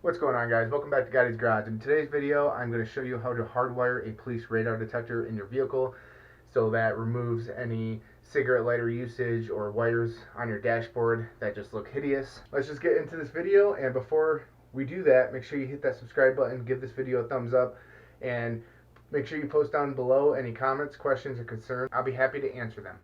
What's going on, guys? Welcome back to Gotti's Garage. In today's video, I'm going to show you how to hardwire a police radar detector in your vehicle so that removes any cigarette lighter usage or wires on your dashboard that just look hideous. Let's just get into this video, and before we do that, make sure you hit that subscribe button, give this video a thumbs up, and make sure you post down below any comments, questions, or concerns. I'll be happy to answer them.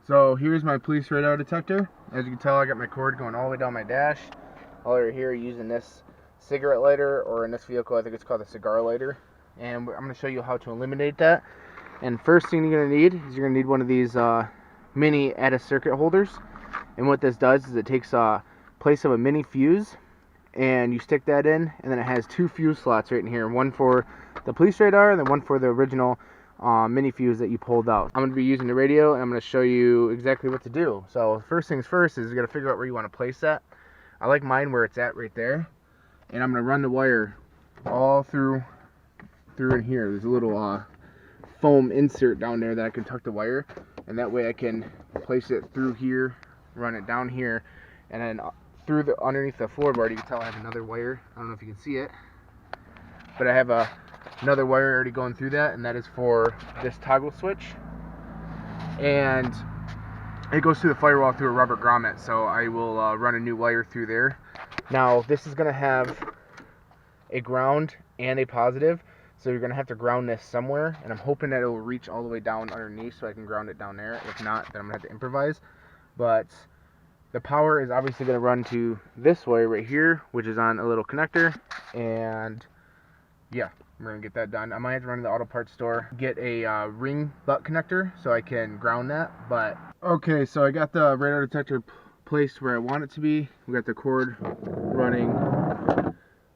So here's my police radar detector. As you can tell, I got my cord going all the way down my dash. All over here using this cigarette lighter, or in this vehicle I think it's called a cigar lighter. And I'm going to show you how to eliminate that. And first thing you're going to need is you're going to need one of these mini added circuit holders. And what this does is it takes a place of a mini fuse, and you stick that in, and then it has two fuse slots right in here. One for the police radar and then one for the original mini fuse that you pulled out. I'm going to be using the radio, and I'm going to show you exactly what to do. So first things first is you got to figure out where you want to place that. I like mine where it's at right there, and I'm going to run the wire all through in here. There's a little foam insert down there that I can tuck the wire, and that way I can place it through here, run it down here, and then through the underneath the floorboard. You can tell I have another wire. I don't know if you can see it, but I have another wire already going through that, and that is for this toggle switch, and it goes through the firewall through a rubber grommet. So I will run a new wire through there. Now this is going to have a ground and a positive, so you're going to have to ground this somewhere, and I'm hoping that it will reach all the way down underneath so I can ground it down there. If not, then I'm going to have to improvise. But the power is obviously going to run to this wire right here, which is on a little connector, and yeah, we're going to get that done. I might have to run to the auto parts store, get a ring butt connector so I can ground that. But okay, so I got the radar detector placed where I want it to be. We got the cord running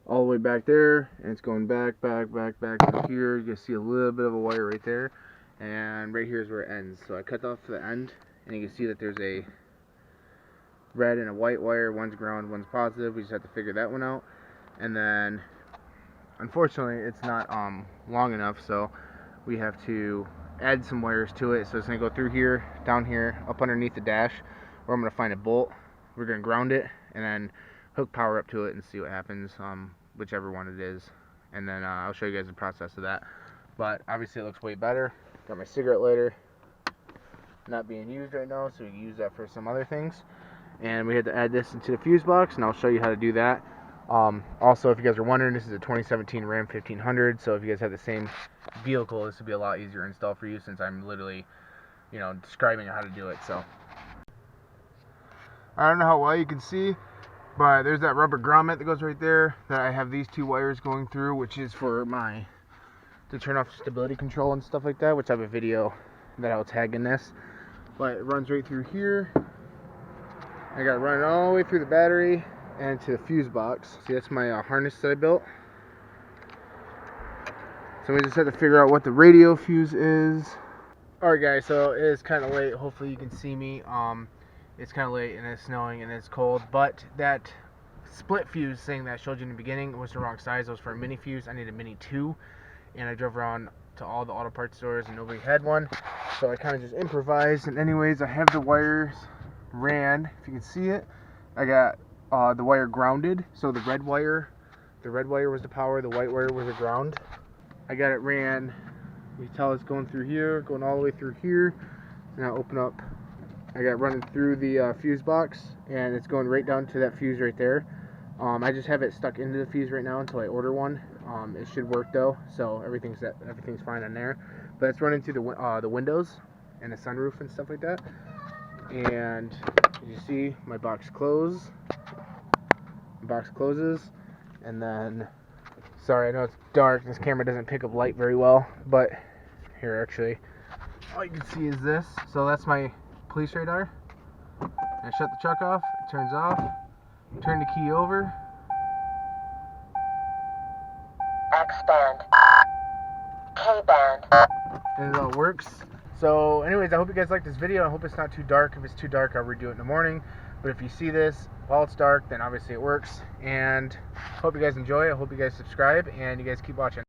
all the way back there, and it's going back to here. You can see a little bit of a wire right there, and right here is where it ends. So I cut off the end, and you can see that there's a red and a white wire. One's ground, one's positive. We just have to figure that one out. And then unfortunately it's not long enough, so we have to add some wires to it. So it's going to go through here, down here, up underneath the dash, where I'm going to find a bolt. We're going to ground it and then hook power up to it and see what happens, whichever one it is. And then I'll show you guys the process of that. But obviously it looks way better. Got my cigarette lighter not being used right now, so we can use that for some other things. And we had to add this into the fuse box, and I'll show you how to do that. Also, if you guys are wondering, this is a 2017 Ram 1500, so if you guys have the same vehicle, this would be a lot easier to install for you, since I'm literally, describing how to do it. So I don't know how well you can see, but there's that rubber grommet that goes right there that I have these two wires going through, which is for to turn off stability control and stuff like that, which I have a video that I'll tag in this. But it runs right through here. I got to run it all the way through the battery and to the fuse box. See, that's my harness that I built. So we just have to figure out what the radio fuse is. Alright guys, so it is kind of late. Hopefully you can see me. It's kind of late and it's snowing and it's cold, but that split fuse thing that I showed you in the beginning was the wrong size. It was for a mini fuse. I need a mini 2, and I drove around to all the auto parts stores and nobody had one, so I kind of just improvised. And anyways, I have the wires ran, if you can see it. I got the wire grounded, so the red wire was the power, the white wire was the ground. I got it ran, you can tell it's going through here, going all the way through here. And I open up, I got running through the fuse box, and it's going right down to that fuse right there. I just have it stuck into the fuse right now until I order one. It should work though, so everything's fine on there. But it's running through the windows and the sunroof and stuff like that. And as you see, my box closes, and then, sorry, I know it's dark, this camera doesn't pick up light very well, but here, actually, all you can see is this. So that's my police radar. I shut the truck off, it turns off, turn the key over, X-band, K-band, and it all works. So anyways, I hope you guys like this video. I hope it's not too dark. If it's too dark, I'll redo it in the morning. But if you see this while it's dark, then obviously it works. And hope you guys enjoy. I hope you guys subscribe and you guys keep watching.